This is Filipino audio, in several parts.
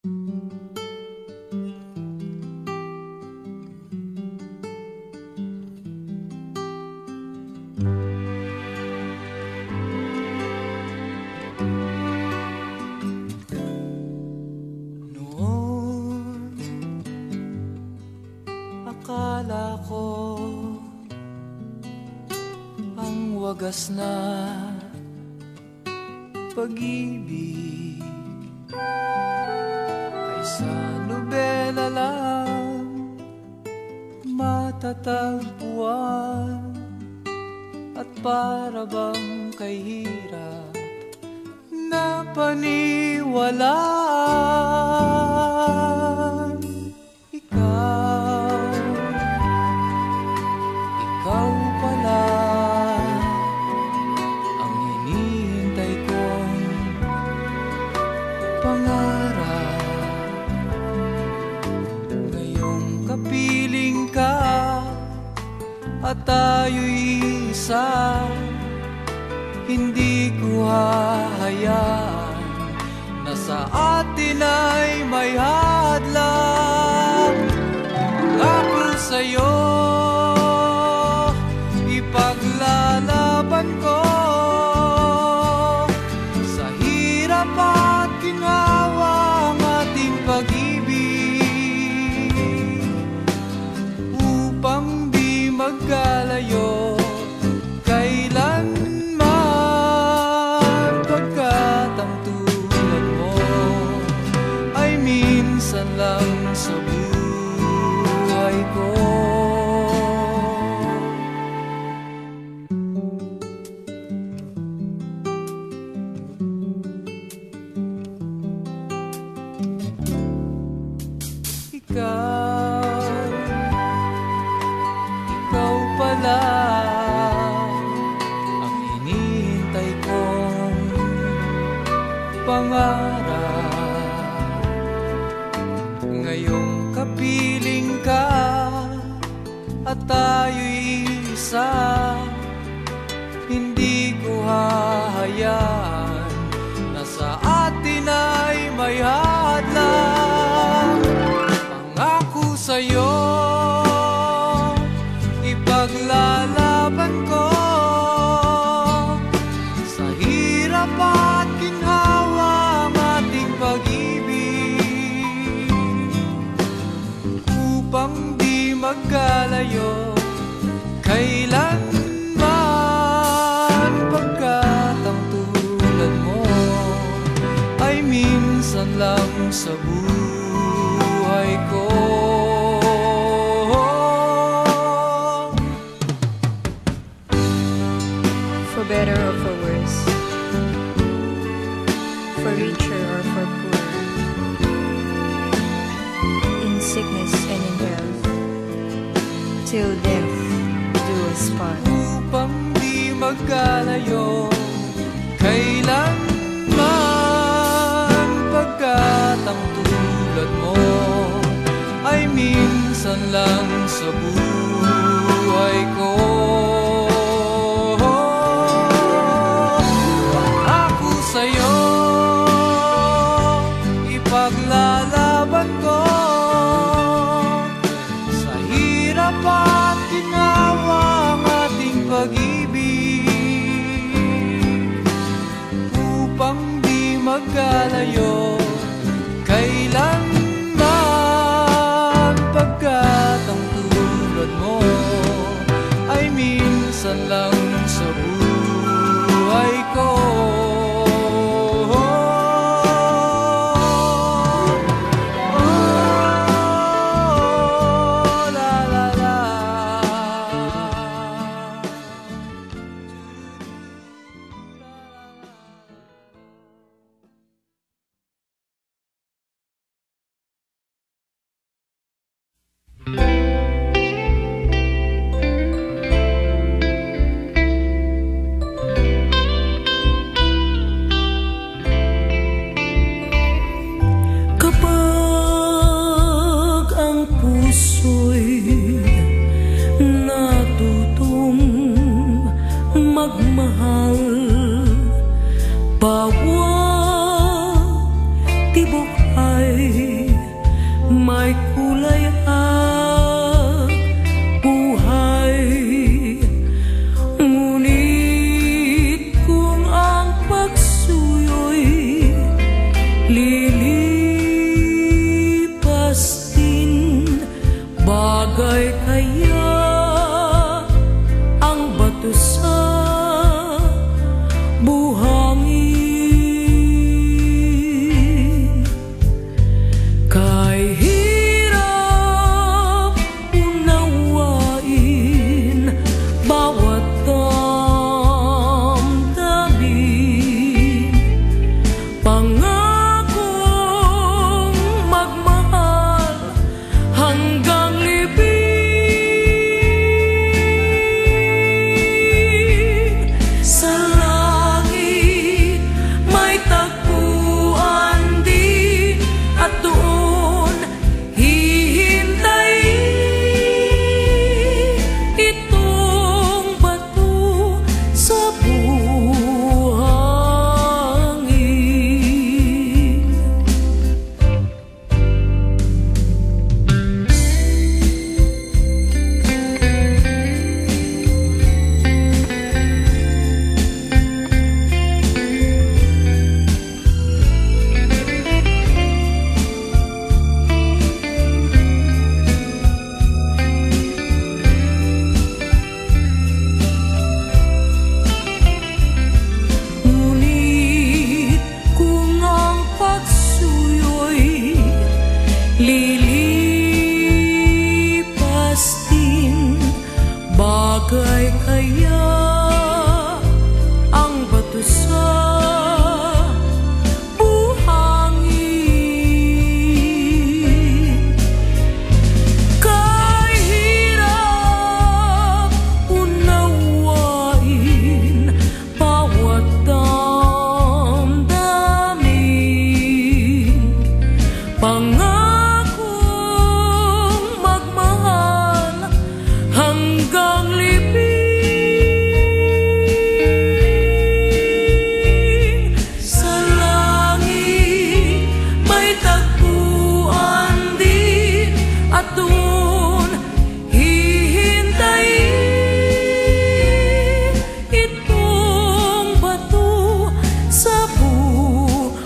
Akala ko ang wagas na pag-ibig ay sa nobela lang matatagpuan, at para bang kay hirap na paniwalaan. Ikaw pala ang hinihintay kong pangarap. Ngayong kapiling ka at tayo'y isa, hindi ko hahayaan na sa atin ay may hadlang. Ako sa'yo ipaglalaban ko sa hirap at ginhawa ang ating pag-ibig, upang di magkalayo kailanman, pagkat ang tulad mo ay minsan lang sa buhay ko. Ikaw pala ang hinihintay kong pangarap. Ngayong kapiling ka at tayo'y isa, hindi ko hahayaan na sa atin ay may hadlang. Pangako sa'yo ipaglalaban ko sa hirap at ginhawa ang ating pag-ibig, upang di magkalayo kailanman, pagkat ang tulad mo ay minsan lang sa buhay ko. For better or for worse, for richer or for poor, in sickness and in health, till death do us part. Upang di magkalayo kailanman, pagkat ang tulad mo ay minsan lang sa buhay ko. Sa'yo ipaglalaban ko sa hirap at ginhawa ang ating pag-ibig, upang di magkalayo kailanman, pagkat ang tulad mo ay minsan lang sa buhay ko. Magmahal, bawat tibok ay may kulay ang buhay. Ngunit kung ang pagsuyo'y lilipas din, bagay kaya ang bato sa buhangin? Kay hirap unawain bawat damdamin, pangakong magmahal hanggang libing. Sa langit may tagpuan din, at doon hihintayin itong bato sa buhangin. Ngunit kung ang pagsuyo'y lilipas din, bagay kaya ang bato sa buhangin? Kay hirap unawain bawat damdamin, pangakong magmahal hanggang libing. Sa langit may tagpuan din, at doon hihintayin itong bato sa buhangin.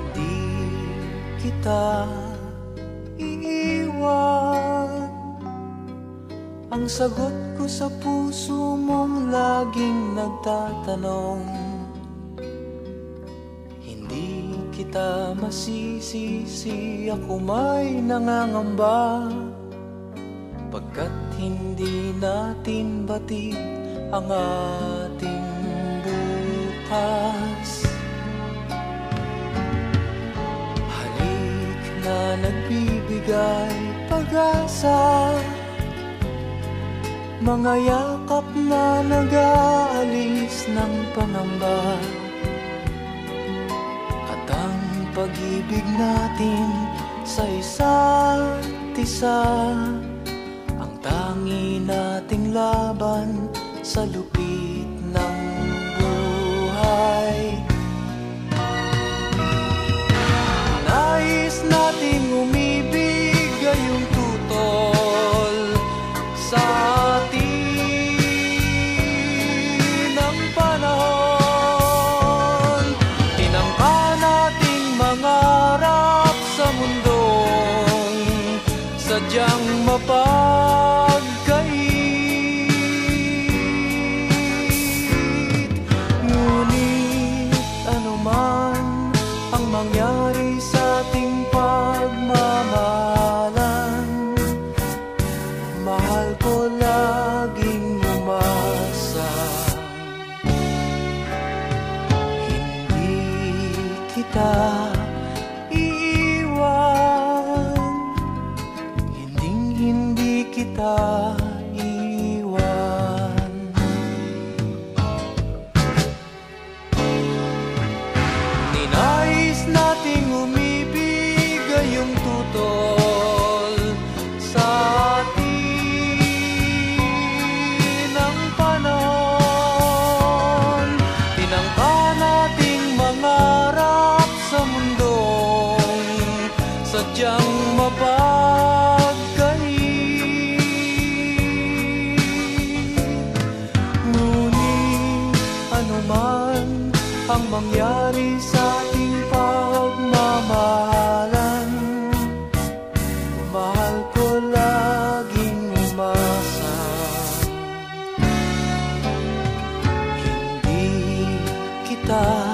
Hindi kita iiwan, ang sagot ko sa puso mong laging nagtatanong. Hindi kita masisisi, ako may nangangamba, pagkat hindi natin batid ang ating bukas. Halik na nagbibigay pag-asa, mga yakap na nag-aalis ng pangamba, at ang pag-ibig natin sa isa't isa, ang tangi nating laban sa lupit ng buhay. Nais nating umibig gayong tutol sa atin ang panahon. Tinangka nating mangarap sa mundong sadyang mapagkait. Ngunit anuman ang mangyari sa ating pagmamahal, kita iiwan, hindi kita iiwan. Ninais nating umibig ngayong tutol sa atin ang panahon. Tinangka nating mangarap sa mundong sadyang mapagkain. Ngunit anuman ang mangyari sa ating pagmamahalan, mahal ko laging umasa. Hindi kita